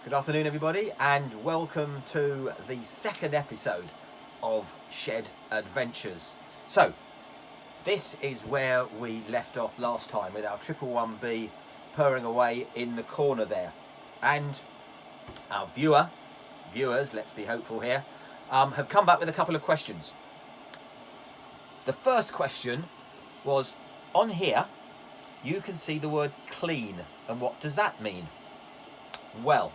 Good afternoon everybody, and welcome to the second episode of Shed Adventures. So this is where we left off last time with our 111B purring away in the corner there, and our viewers, let's be hopeful here, have come back with a couple of questions. The first question was, on here you can see the word clean, and what does that mean? Well,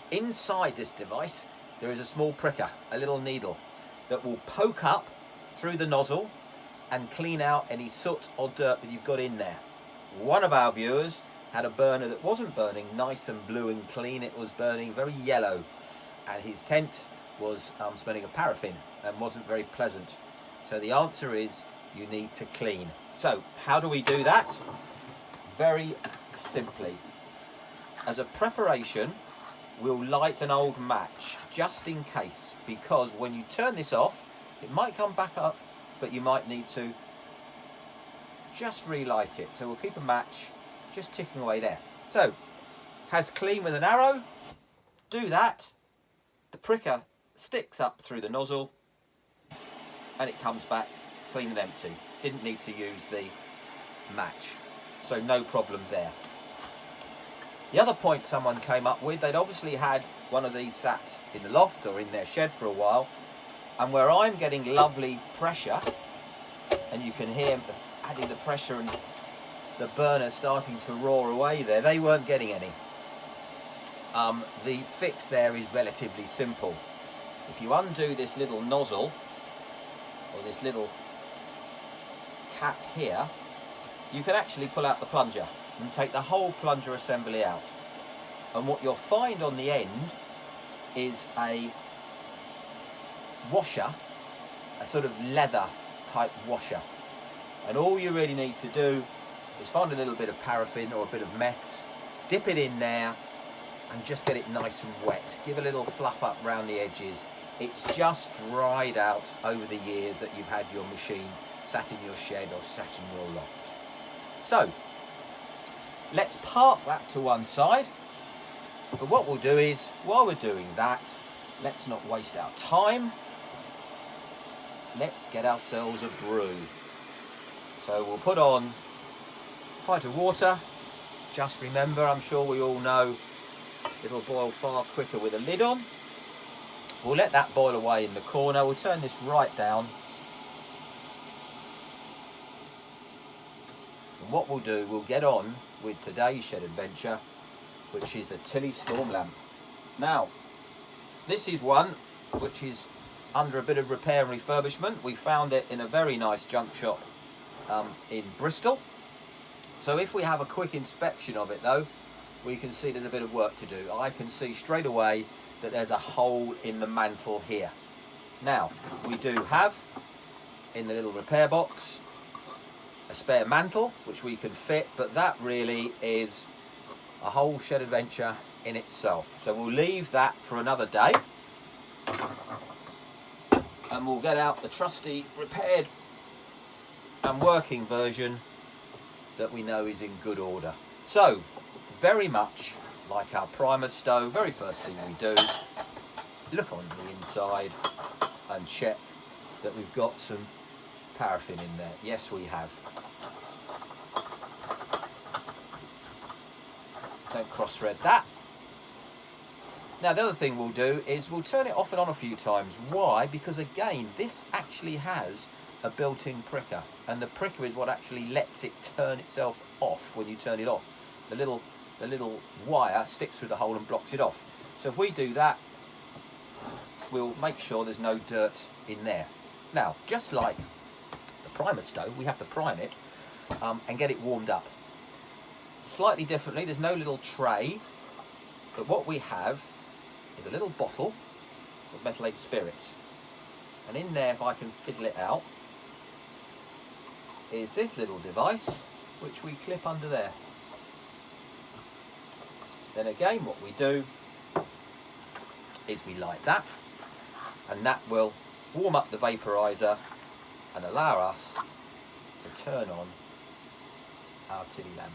inside this device there is a small pricker, a little needle, that will poke up through the nozzle and clean out any soot or dirt that you've got in there. One of our viewers had a burner that wasn't burning nice and blue and clean, it was burning very yellow, and his tent was smelling of paraffin and wasn't very pleasant. So the answer is you need to clean. So how do we do that? Very simply. As a preparation, we'll light an old match just in case, because when you turn this off it might come back up, but you might need to just relight it. So we'll keep a match just ticking away there. So, has clean with an arrow. Do that. The pricker sticks up through the nozzle and it comes back clean and empty. Didn't need to use the match, so no problem there. The other point someone came up with, they'd obviously had one of these sat in the loft or in their shed for a while, and where I'm getting lovely pressure, and you can hear adding the pressure and the burner starting to roar away there, they weren't getting any. The fix there is relatively simple. If you undo this little nozzle, or this little cap here, you can actually pull out the plunger and take the whole plunger assembly out. And what you'll find on the end is a washer, a sort of leather type washer. And all you really need to do is find a little bit of paraffin or a bit of meths, dip it in there and just get it nice and wet. Give a little fluff up round the edges. It's just dried out over the years that you've had your machine sat in your shed or sat in your loft. So let's park that to one side, but what we'll do is, while we're doing that, let's not waste our time. Let's get ourselves a brew. So we'll put on a pint of water. Just remember, I'm sure we all know, it'll boil far quicker with a lid on. We'll let that boil away in the corner. We'll turn this right down. And what we'll do, we'll get on with today's shed adventure, which is the Tilley storm lamp. Now, this is one which is under a bit of repair and refurbishment. We found it in a very nice junk shop in Bristol. So if we have a quick inspection of it though, we can see there's a bit of work to do. I can see straight away that there's a hole in the mantle here. Now, we do have in the little repair box a spare mantle which we can fit, but that really is a whole shed adventure in itself. So we'll leave that for another day, and we'll get out the trusty repaired and working version that we know is in good order. So very much like our Primus stove, very first thing we do, look on the inside and check that we've got some paraffin in there. Yes, we have. Don't cross thread that. Now the other thing we'll do is we'll turn it off and on a few times. Why? Because again, this actually has a built-in pricker, and the pricker is what actually lets it turn itself off when you turn it off. The little wire sticks through the hole and blocks it off. So if we do that, we'll make sure there's no dirt in there. Now, just like the Primus stove, we have to prime it and get it warmed up. Slightly differently, there's no little tray, but what we have is a little bottle of methylated spirits. And in there, if I can fiddle it out, is this little device which we clip under there. Then again, what we do is we light that, and that will warm up the vaporizer and allow us to turn on our Tilley lamp.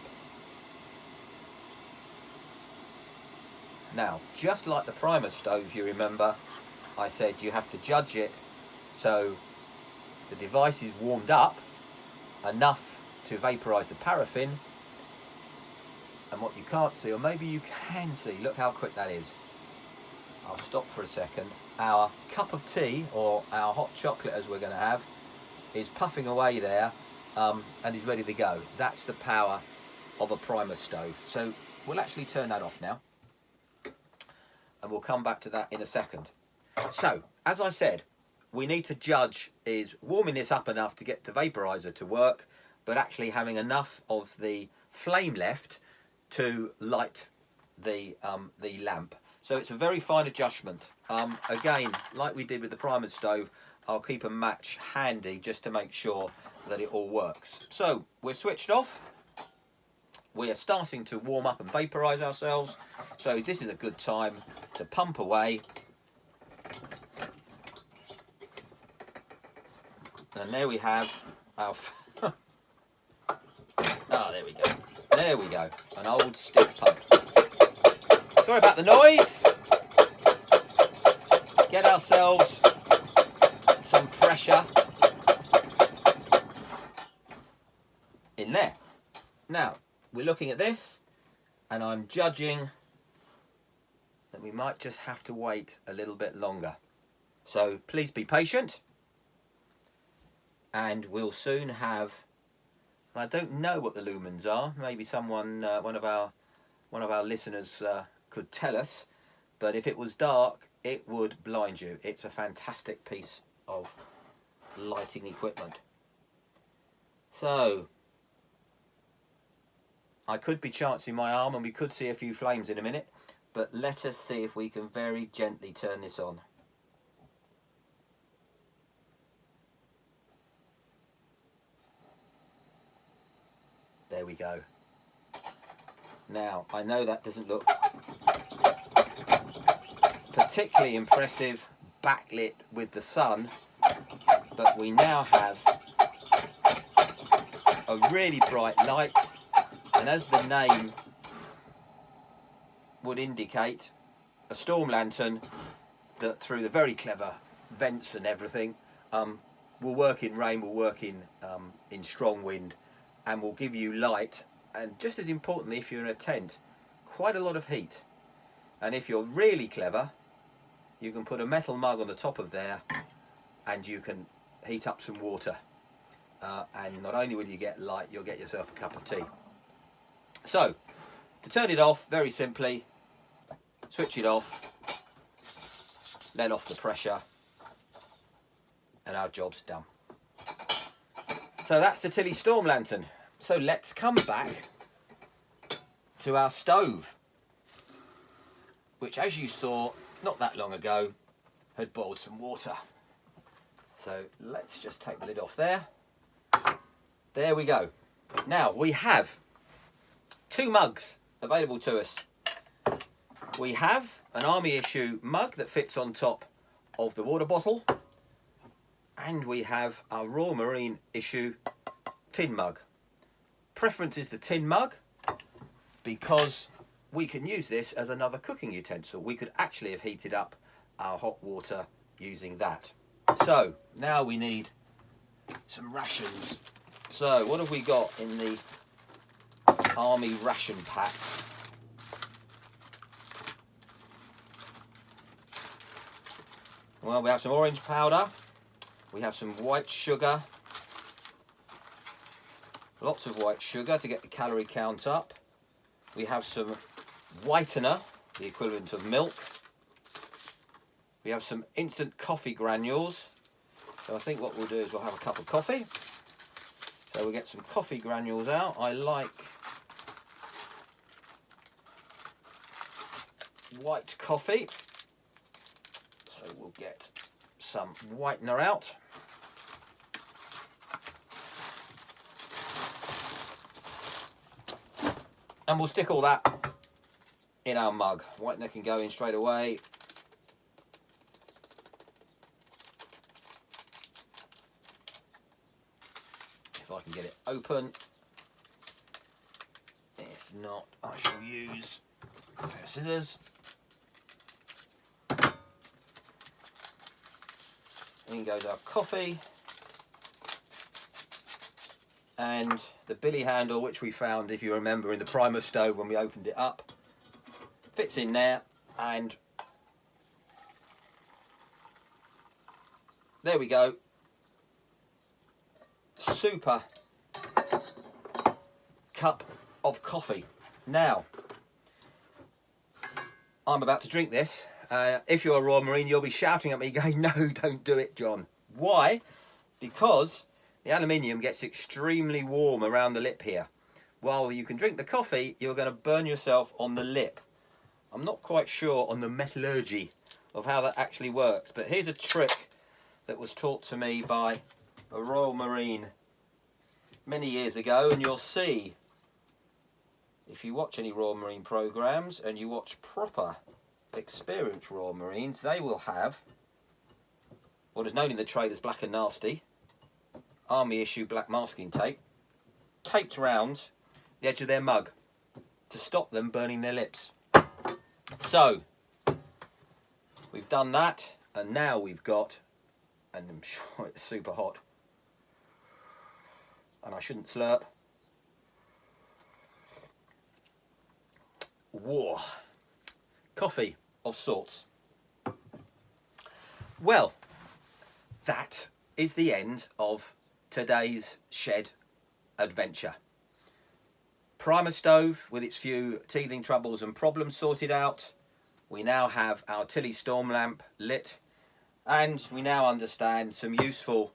Now, just like the Primus stove, you remember, I said you have to judge it so the device is warmed up enough to vaporise the paraffin. And what you can't see, or maybe you can see, look how quick that is. I'll stop for a second. Our cup of tea, or our hot chocolate as we're going to have, is puffing away there and is ready to go. That's the power of a Primus stove. So we'll actually turn that off now, and we'll come back to that in a second. So, as I said, we need to judge is warming this up enough to get the vaporizer to work, but actually having enough of the flame left to light the lamp. So it's a very fine adjustment. Again, like we did with the Primus stove, I'll keep a match handy just to make sure that it all works. So we're switched off. We are starting to warm up and vaporize ourselves. So this is a good time to pump away. And there we have our... there we go. There we go. An old stick pump. Sorry about the noise. Get ourselves some pressure in there. Now, we're looking at this, and I'm judging that we might just have to wait a little bit longer. So please be patient, and we'll soon have... I don't know what the lumens are. Maybe someone, one of our listeners could tell us. But if it was dark, it would blind you. It's a fantastic piece of lighting equipment. So I could be chancing my arm, and we could see a few flames in a minute. But let us see if we can very gently turn this on. There we go. Now, I know that doesn't look particularly impressive backlit with the sun, but we now have a really bright light, and as the name would indicate, a storm lantern that through the very clever vents and everything will work in rain, will work in strong wind, and will give you light, and just as importantly, if you're in a tent, quite a lot of heat. And if you're really clever, you can put a metal mug on the top of there, and you can heat up some water, and not only will you get light, you'll get yourself a cup of tea. So to turn it off, very simply, switch it off, let off the pressure, and our job's done. So that's the Tilley storm lantern. So let's come back to our stove, which, as you saw not that long ago, had boiled some water. So let's just take the lid off there. There we go. Now we have two mugs available to us. We have an army issue mug that fits on top of the water bottle, and we have our Royal Marine issue tin mug. Preference is the tin mug because we can use this as another cooking utensil. We could actually have heated up our hot water using that. So now we need some rations. So what have we got in the army ration pack? Well, we have some orange powder, we have some white sugar, lots of white sugar to get the calorie count up. We have some whitener, the equivalent of milk. We have some instant coffee granules. So I think what we'll do is we'll have a cup of coffee. So we'll get some coffee granules out. I like white coffee. So we'll get some whitener out. And we'll stick all that in our mug. Whitener can go in straight away. If I can get it open. If not, I shall use a pair of scissors. In goes our coffee. And the billy handle, which we found, if you remember, in the Primus Stove when we opened it up, fits in there, and there we go. Super cup of coffee. Now, I'm about to drink this. If you're a Royal Marine, you'll be shouting at me going, no, don't do it, John. Why? Because the aluminium gets extremely warm around the lip here. While you can drink the coffee, you're going to burn yourself on the lip. I'm not quite sure on the metallurgy of how that actually works, but here's a trick that was taught to me by a Royal Marine many years ago, and you'll see, if you watch any Royal Marine programs and you watch proper experienced Royal Marines, they will have what is known in the trade as black and nasty army issue black masking tape taped round the edge of their mug to stop them burning their lips. So we've done that, and now we've got, and I'm sure it's super hot and I shouldn't slurp. Whoa, coffee of sorts. Well, that is the end of today's shed adventure. Primus Stove with its few teething troubles and problems sorted out. We now have our Tilley storm lamp lit, and we now understand some useful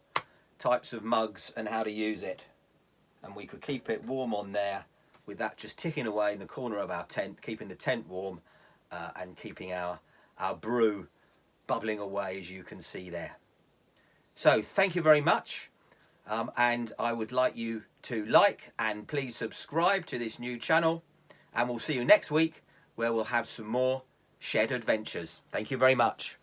types of mugs and how to use it. And we could keep it warm on there with that just ticking away in the corner of our tent, keeping the tent warm and keeping our brew bubbling away, as you can see there. So thank you very much, and I would like you to like and please subscribe to this new channel, and we'll see you next week where we'll have some more shed adventures. Thank you very much.